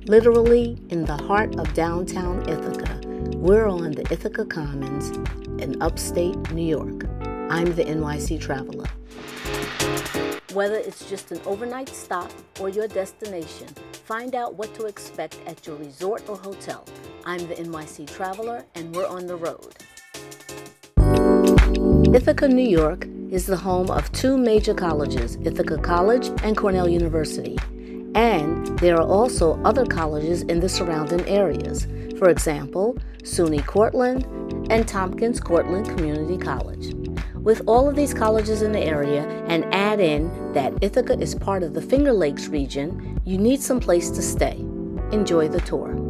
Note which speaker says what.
Speaker 1: Literally in the heart of downtown Ithaca, we're on the Ithaca Commons in upstate New York. I'm the NYC Traveler. Whether it's just an overnight stop or your destination, find out what to expect at your resort or hotel. I'm the NYC Traveler, and we're on the road. Ithaca, New York is the home of two major colleges, Ithaca College and Cornell University. And there are also other colleges in the surrounding areas. For example, SUNY Cortland and Tompkins Cortland Community College. With all of these colleges in the area, and add in that Ithaca is part of the Finger Lakes region, you need some place to stay. Enjoy the tour.